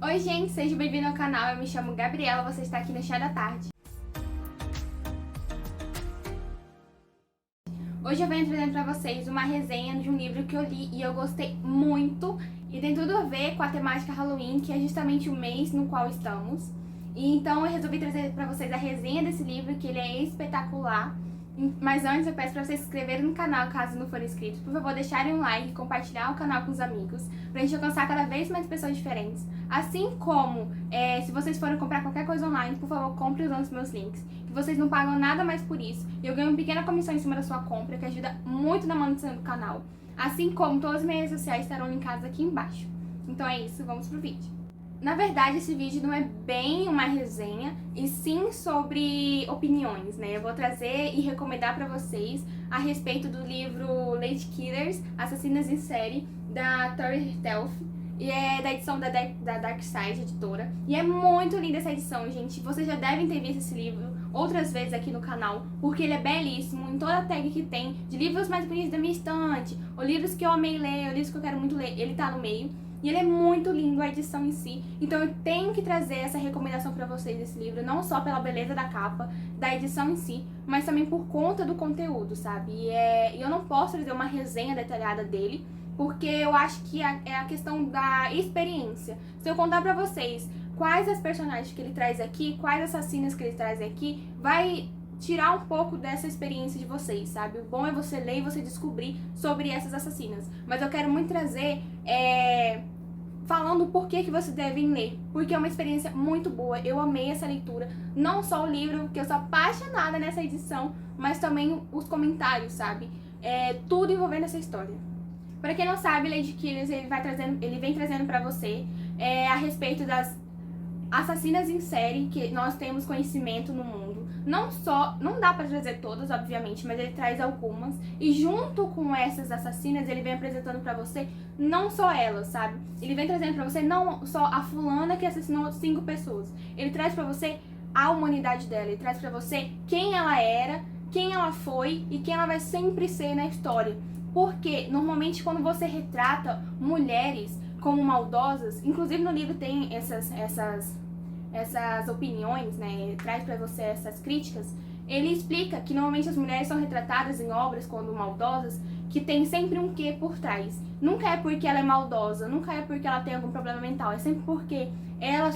Oi gente, seja bem-vindo ao canal, eu me chamo Gabriela, você está aqui no Chá da Tarde. Hoje eu venho trazendo pra vocês uma resenha de um livro que eu li e eu gostei muito e tem tudo a ver com a temática Halloween, que é justamente o mês no qual estamos. E então eu resolvi trazer pra vocês a resenha desse livro, que ele é espetacular. Mas antes eu peço pra vocês se inscreverem no canal, caso não forem inscritos. Por favor, deixarem um like e compartilhar o canal com os amigos, pra gente alcançar cada vez mais pessoas diferentes. Assim como, se vocês forem comprar qualquer coisa online, por favor, compre usando os meus links. Que vocês não pagam nada mais por isso. E eu ganho uma pequena comissão em cima da sua compra, que ajuda muito na manutenção do canal. Assim como todas as minhas redes sociais estarão linkadas aqui embaixo. Então é isso, vamos pro vídeo. Na verdade, esse vídeo não é bem uma resenha, e sim sobre opiniões, né? Eu vou trazer e recomendar pra vocês a respeito do livro Lady Killers, Assassinas em Série, da Tori Telf, e é da edição da Dark Side Editora. E é muito linda essa edição, gente. Vocês já devem ter visto esse livro outras vezes aqui no canal, porque ele é belíssimo em toda a tag que tem, de livros mais bonitos da minha estante, ou livros que eu amei ler, ou livros que eu quero muito ler, ele tá no meio. E ele é muito lindo, a edição em si. Então eu tenho que trazer essa recomendação pra vocês desse livro, não só pela beleza da capa, da edição em si, mas também por conta do conteúdo, sabe? E eu não posso trazer uma resenha detalhada dele, porque eu acho que é a questão da experiência. Se eu contar pra vocês quais as personagens que ele traz aqui, quais assassinas que ele traz aqui, vai tirar um pouco dessa experiência de vocês, sabe? O bom é você ler e você descobrir sobre essas assassinas. Mas eu quero muito trazer falando por que vocês devem ler, porque é uma experiência muito boa. Eu amei essa leitura, não só o livro, que eu sou apaixonada nessa edição, mas também os comentários, sabe? Tudo envolvendo essa história. Pra quem não sabe, Lady Killers, ele vem trazendo pra você a respeito das assassinas em série que nós temos conhecimento no mundo. Não dá pra trazer todas, obviamente, mas ele traz algumas. E junto com essas assassinas, ele vem apresentando pra você não só elas, sabe? Ele vem trazendo pra você não só a fulana que assassinou 5 pessoas. Ele traz pra você a humanidade dela. Ele traz pra você quem ela era, quem ela foi e quem ela vai sempre ser na história. Porque, normalmente, quando você retrata mulheres como maldosas, inclusive no livro tem essas opiniões, né, ele traz pra você essas críticas, ele explica que normalmente as mulheres são retratadas em obras quando maldosas, que tem sempre um quê por trás. Nunca é porque ela é maldosa, nunca é porque ela tem algum problema mental, é sempre porque ela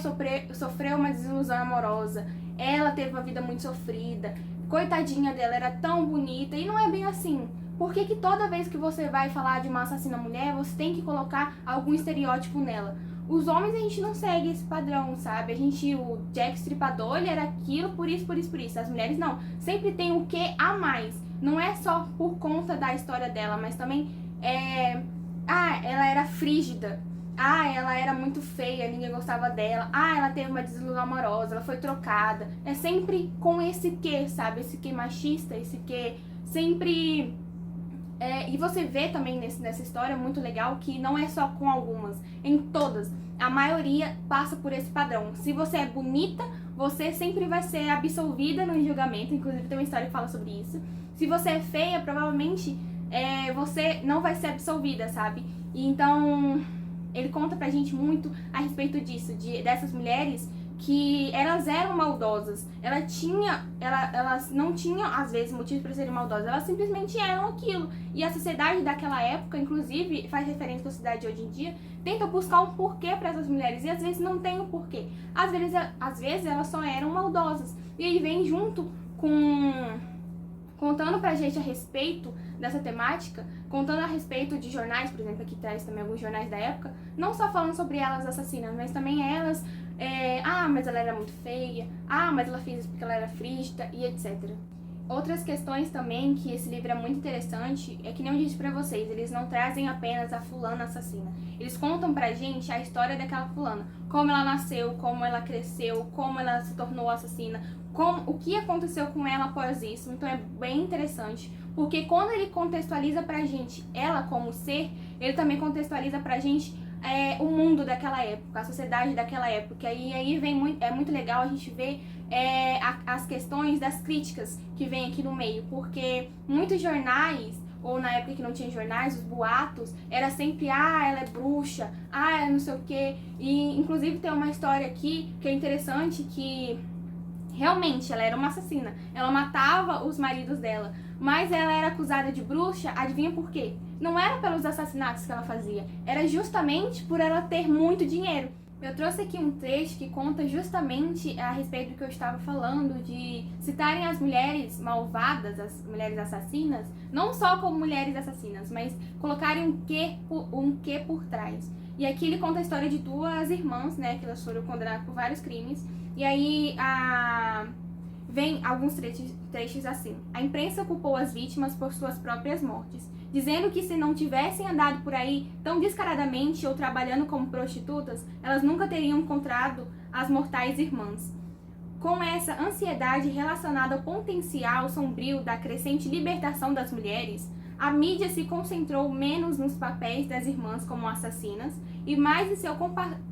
sofreu uma desilusão amorosa, ela teve uma vida muito sofrida, coitadinha dela, era tão bonita, e não é bem assim. Por que toda vez que você vai falar de uma assassina mulher, você tem que colocar algum estereótipo nela? Os homens, a gente não segue esse padrão, sabe? O Jack Stripador, ele era aquilo, por isso. As mulheres não. Sempre tem o que a mais. Não é só por conta da história dela, mas também ela era frígida. Ela era muito feia, ninguém gostava dela. Ela teve uma desilusão amorosa, ela foi trocada. É sempre com esse que, sabe? Esse que machista, esse que sempre... e você vê também nessa história muito legal que não é só com algumas, em todas, a maioria passa por esse padrão. Se você é bonita, você sempre vai ser absolvida no julgamento, inclusive tem uma história que fala sobre isso. Se você é feia, provavelmente você não vai ser absolvida, sabe? E então ele conta pra gente muito a respeito disso, dessas mulheres que elas eram maldosas, elas não tinham, às vezes, motivos para serem maldosas, elas simplesmente eram aquilo. E a sociedade daquela época, inclusive, faz referência com a sociedade de hoje em dia, tenta buscar um porquê para essas mulheres, e às vezes não tem um porquê. Às vezes elas só eram maldosas. E ele vem junto contando pra gente a respeito dessa temática, contando a respeito de jornais, por exemplo, aqui traz também alguns jornais da época, não só falando sobre elas assassinas, mas também elas... mas ela era muito feia, mas ela fez isso porque ela era frígida e etc. Outras questões também que esse livro é muito interessante é que, nem eu disse pra vocês, eles não trazem apenas a fulana assassina. Eles contam pra gente a história daquela fulana, como ela nasceu, como ela cresceu, como ela se tornou assassina, o que aconteceu com ela após isso. Então é bem interessante, porque quando ele contextualiza pra gente ela como ser, ele também contextualiza pra gente o mundo daquela época, a sociedade daquela época. E aí é muito legal a gente ver as questões das críticas que vem aqui no meio, porque muitos jornais ou na época que não tinha jornais, os boatos, era sempre, ela é bruxa, ela é não sei o quê. E, inclusive, tem uma história aqui que é interessante, que realmente ela era uma assassina. Ela matava os maridos dela, mas ela era acusada de bruxa, adivinha por quê? Não era pelos assassinatos que ela fazia, era justamente por ela ter muito dinheiro. Eu trouxe aqui um trecho que conta justamente a respeito do que eu estava falando, de citarem as mulheres malvadas, as mulheres assassinas, não só como mulheres assassinas, mas colocarem um quê por trás. E aqui ele conta a história de duas irmãs, né, que elas foram condenadas por vários crimes. E aí vem alguns trechos assim. A imprensa culpou as vítimas por suas próprias mortes, dizendo que se não tivessem andado por aí tão descaradamente ou trabalhando como prostitutas, elas nunca teriam encontrado as mortais irmãs. Com essa ansiedade relacionada ao potencial sombrio da crescente libertação das mulheres, a mídia se concentrou menos nos papéis das irmãs como assassinas e mais em seu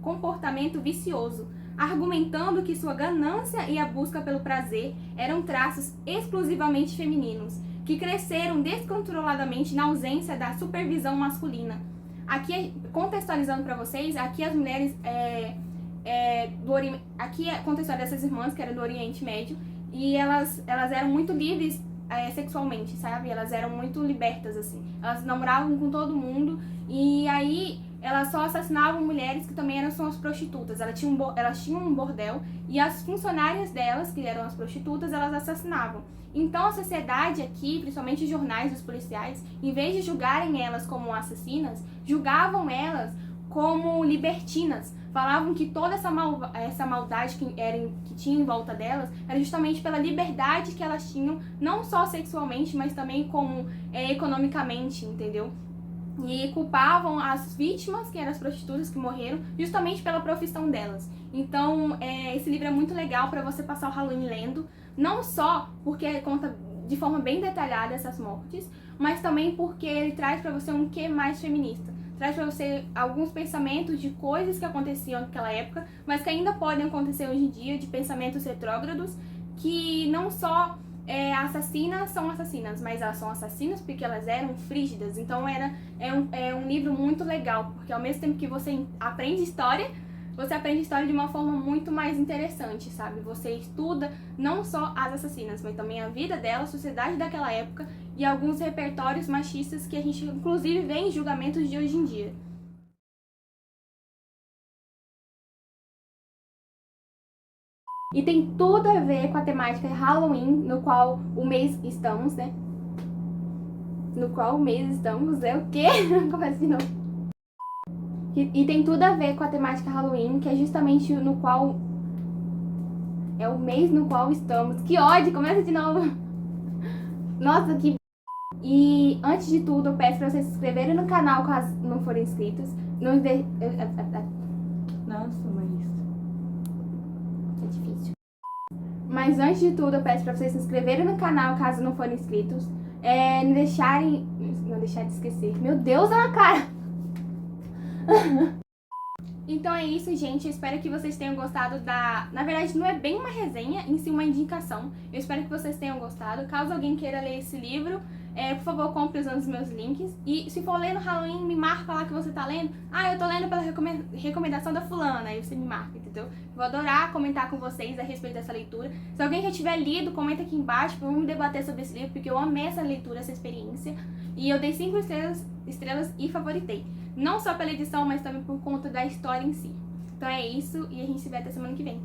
comportamento vicioso, argumentando que sua ganância e a busca pelo prazer eram traços exclusivamente femininos, que cresceram descontroladamente na ausência da supervisão masculina. Aqui, contextualizando para vocês, aqui as mulheres aqui conta a história dessas irmãs que eram do Oriente Médio, e elas eram muito livres sexualmente, sabe? Elas eram muito libertas, assim. Elas namoravam com todo mundo, e aí elas só assassinavam mulheres que também eram só as prostitutas. Elas tinham um bordel, e as funcionárias delas, que eram as prostitutas, elas assassinavam. Então a sociedade aqui, principalmente os jornais dos policiais, em vez de julgarem elas como assassinas, julgavam elas como libertinas. Falavam que toda essa maldade que tinha em volta delas era justamente pela liberdade que elas tinham, não só sexualmente, mas também como economicamente, entendeu? E culpavam as vítimas, que eram as prostitutas que morreram, justamente pela profissão delas. Então, esse livro é muito legal para você passar o Halloween lendo, não só porque conta de forma bem detalhada essas mortes, mas também porque ele traz para você um quê mais feminista. Traz para você alguns pensamentos de coisas que aconteciam naquela época, mas que ainda podem acontecer hoje em dia, de pensamentos retrógrados, que não só assassinas são assassinas, mas elas são assassinas porque elas eram frígidas. Então é um livro muito legal, porque ao mesmo tempo que você aprende história de uma forma muito mais interessante, sabe? Você estuda não só as assassinas, mas também a vida delas, a sociedade daquela época e alguns repertórios machistas que a gente inclusive vê em julgamentos de hoje em dia. E tem tudo a ver com a temática Halloween, no qual o mês estamos, né? No qual o mês estamos, é o quê? Começa de novo. E tem tudo a ver com a temática Halloween, que é justamente no qual... É o mês no qual estamos. Que ódio! Começa de novo. Nossa, que... E antes de tudo, eu peço pra vocês se inscreverem no canal caso não forem inscritos. Nossa, mas... É difícil. Mas antes de tudo, eu peço pra vocês se inscreverem no canal caso não forem inscritos. Não deixar de esquecer. Meu Deus, é uma cara! Então é isso, gente. Eu espero que vocês tenham gostado da... Na verdade, não é bem uma resenha, em si uma indicação. Eu espero que vocês tenham gostado. Caso alguém queira ler esse livro, por favor, compre usando os meus links. E se for ler no Halloween, me marca lá que você tá lendo. Eu tô lendo pela recomendação da fulana. Aí você me marca, entendeu? Vou adorar comentar com vocês a respeito dessa leitura. Se alguém já tiver lido, comenta aqui embaixo. Vamos debater sobre esse livro, porque eu amei essa leitura, essa experiência. E eu dei 5 estrelas e favoritei. Não só pela edição, mas também por conta da história em si. Então é isso, e a gente se vê até semana que vem.